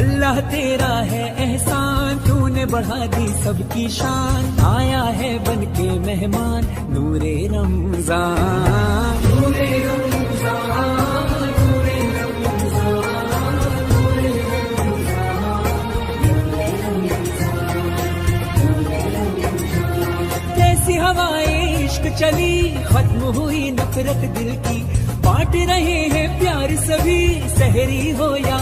अल्लाह तेरा है एहसान, तूने बढ़ा दी सबकी शान। आया है बन के मेहमान नूरे रमजान, नूरे रमजान, नूरे रमजान, नूरे रमजान। जैसी हवाएं इश्क चली, खत्म हुई नफरत दिल की, बांट रहे हैं प्यार सभी, सहरी हो या